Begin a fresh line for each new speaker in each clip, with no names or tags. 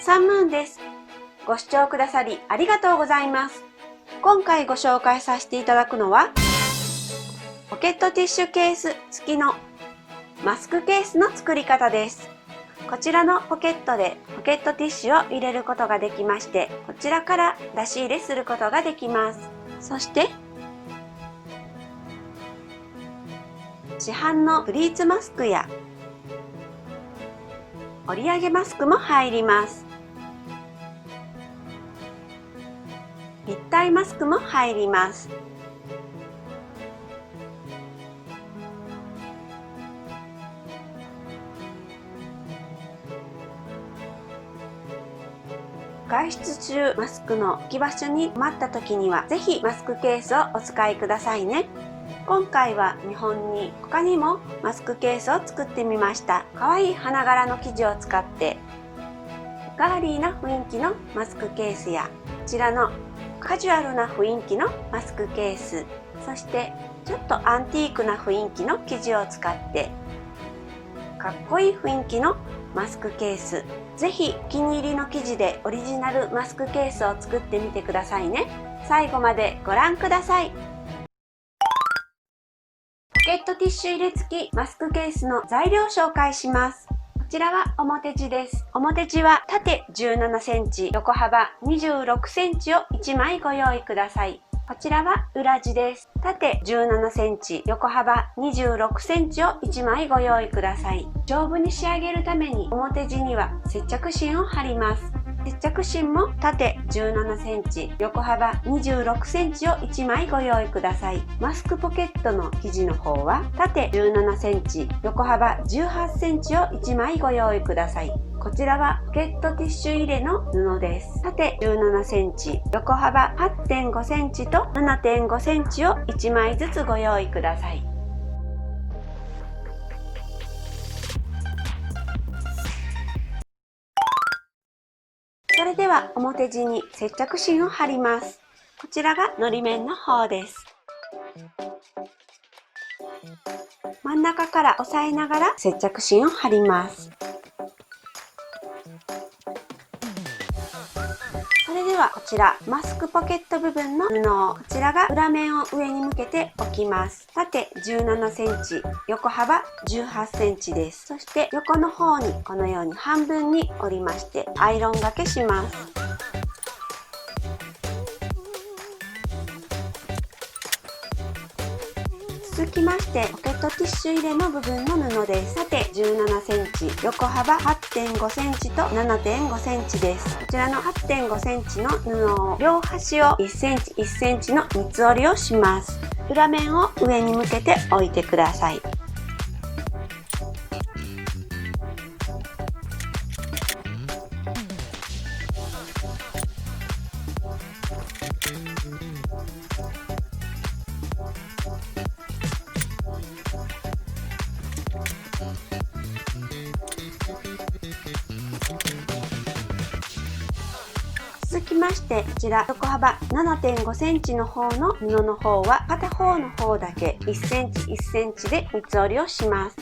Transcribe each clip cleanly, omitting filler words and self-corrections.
サンムーンです。ご視聴くださりありがとうございます。今回ご紹介させていただくのは、ポケットティッシュケース付きのマスクケースの作り方です。こちらのポケットでポケットティッシュを入れることができまして、こちらから出し入れすることができます。そして市販のプリーツマスクや折り上げマスクも入ります。立体マスクも入ります。外出中、マスクの置き場所に困った時には、ぜひマスクケースをお使いくださいね。今回は見本に他にもマスクケースを作ってみました。かわいい花柄の生地を使ってガーリーな雰囲気のマスクケースや、こちらのカジュアルな雰囲気のマスクケース、そしてちょっとアンティークな雰囲気の生地を使ってかっこいい雰囲気のマスクケース、ぜひお気に入りの生地でオリジナルマスクケースを作ってみてくださいね。最後までご覧ください。ポケットティッシュ入れ付きマスクケースの材料を紹介します。こちらは表地です。表地は縦17センチ、横幅26センチを1枚ご用意ください。こちらは裏地です。縦17センチ、横幅26センチを1枚ご用意ください。丈夫に仕上げるために表地には接着芯を貼ります。接着芯も縦17センチ、横幅26センチを1枚ご用意ください。マスクポケットの生地の方は縦17センチ、横幅18センチを1枚ご用意ください。こちらはポケットティッシュ入れの布です。縦17センチ、横幅 8.5 センチと 7.5 センチを1枚ずつご用意ください。それでは表地に接着芯を貼ります。こちらがのり面の方です。真ん中から押さえながら接着芯を貼ります。それではこちらマスクポケット部分の布を、こちらが裏面を上に向けて置きます。縦17センチ、横幅18センチです。そして横の方にこのように半分に折りましてアイロンがけします。続きましてポケットティッシュ入れの部分の布です。縦17センチ、横幅 8.5 センチと 7.5 センチです。こちらの 8.5 センチの布を両端を1センチ1センチの三つ折りをします。裏面を上に向けて置いてください。続きましてこちら横幅 7.5 センチの方の布の方は片方の方だけ1センチ1センチで三つ折りをします。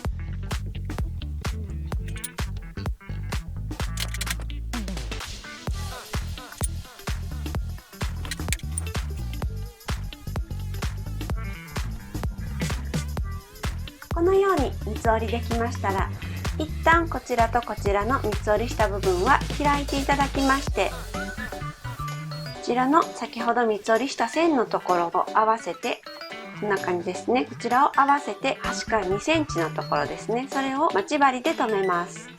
このように三つ折りできましたら、一旦こちらとこちらの三つ折りした部分は開いていただきまして、こちらの先ほど三つ折りした線のところを合わせて、こんな感じですね。こちらを合わせて端から2センチのところですね。それを待ち針で留めます。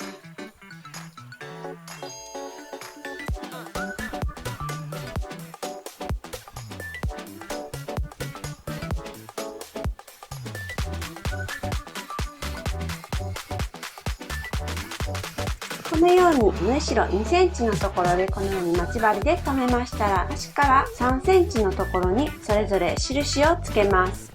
このように縫い代2センチのところでこのように待ち針で留めましたら、端から3センチのところにそれぞれ印をつけます。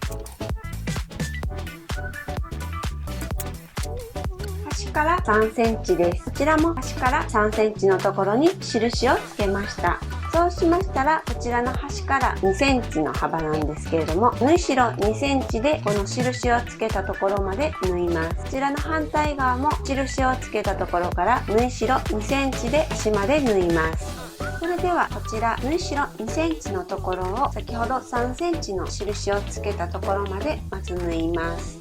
端から3センチです。こちらも端から3センチのところに印をつけました。そうしましたら、こちらの端から2センチの幅なんですけれども、縫い代2センチでこの印をつけたところまで縫います。こちらの反対側も印をつけたところから縫い代2センチで端まで縫います。それではこちら縫い代2センチのところを先ほど3センチの印をつけたところまでまず縫います。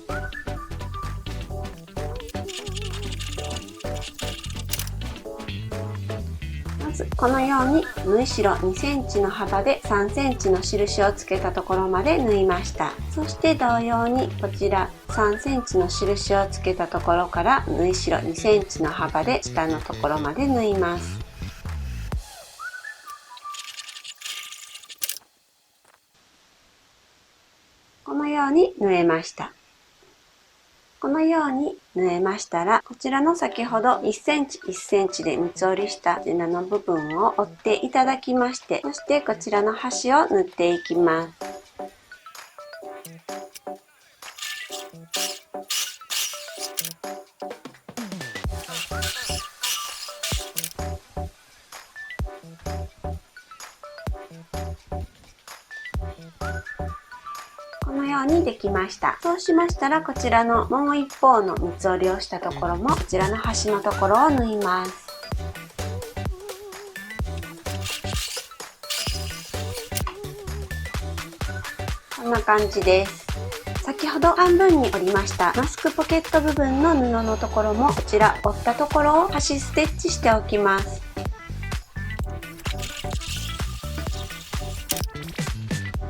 まずこのように縫い代2センチの幅で3センチの印をつけたところまで縫いました。そして同様にこちら3センチの印をつけたところから縫い代2センチの幅で下のところまで縫います。このように縫えました。このように縫えましたら、こちらの先ほど1センチ1センチで三つ折りした布の部分を折っていただきまして、そしてこちらの端を縫っていきます。このようにできました。そうしましたら、こちらのもう一方の三つ折りをしたところもこちらの端のところを縫います。こんな感じです。先ほど半分に折りましたマスクポケット部分の布のところもこちら折ったところを端ステッチしておきます。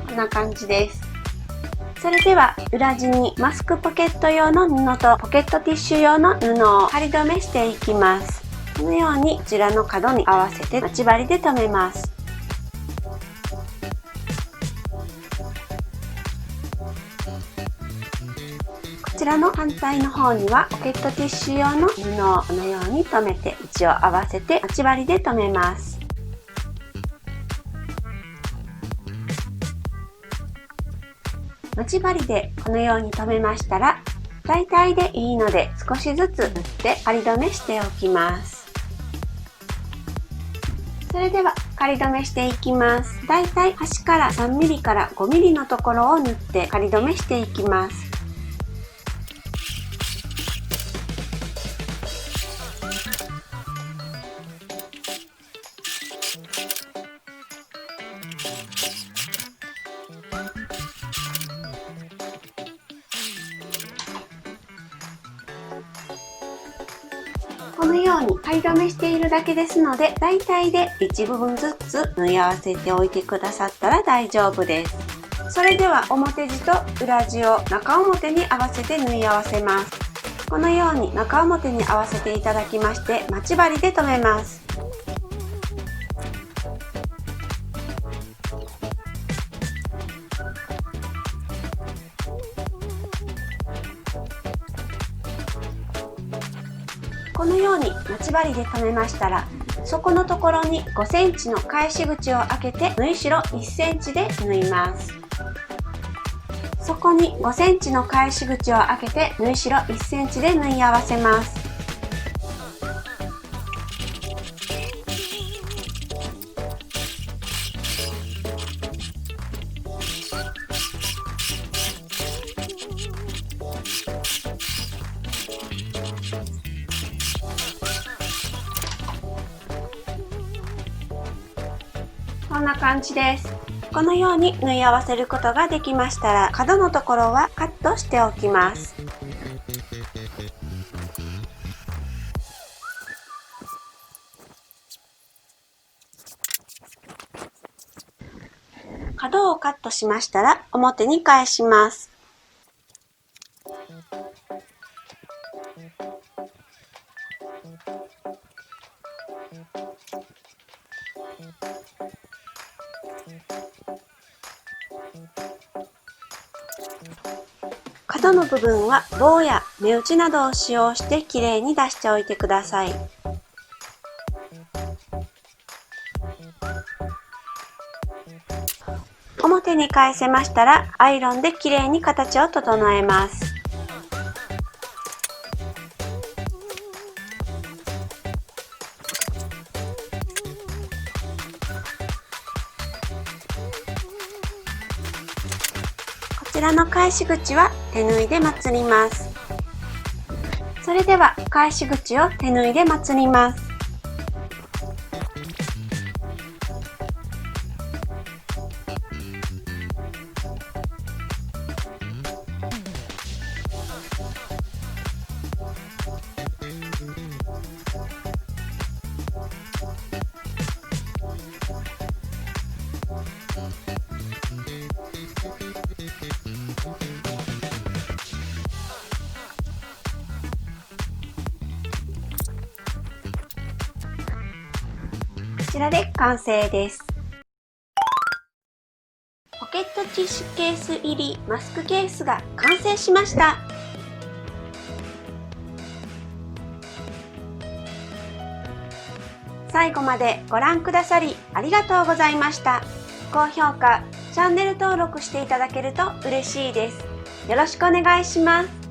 こんな感じです。それでは裏地にマスクポケット用の布とポケットティッシュ用の布を仮留めしていきます。このようにこちらの角に合わせて待ち針で留めます。こちらの反対の方にはポケットティッシュ用の布をこのように留めて位置を合わせて待ち針で留めます。待ち針でこのように留めましたら、大体でいいので少しずつ縫って仮留めしておきます。それでは仮留めしていきます。大体端から 3mm から 5mm のところを縫って仮留めしていきます。このように仮留めしているだけですので、大体で1部分ずつ縫い合わせておいてくださったら大丈夫です。それでは表地と裏地を中表に合わせて縫い合わせます。このように中表に合わせていただきまして、待ち針で留めます。このように待ち針で留めましたら、底のところに5センチの返し口を開けて縫い代1センチで縫います。底に5センチの返し口を開けて縫い代1センチで縫い合わせます。こんな感じです。このように縫い合わせることができましたら、角のところはカットしておきます。角をカットしましたら表に返します。角の部分は棒や目打ちなどを使用してきれいに出しておいてください。表に返せましたらアイロンできれいに形を整えます。ちらの返し口は手縫いでまつります。それでは返し口を手縫いでまつります。こちらで完成です。ポケットティッシュケース入りマスクケースが完成しました。最後までご覧くださりありがとうございました。高評価、チャンネル登録していただけると嬉しいです。よろしくお願いします。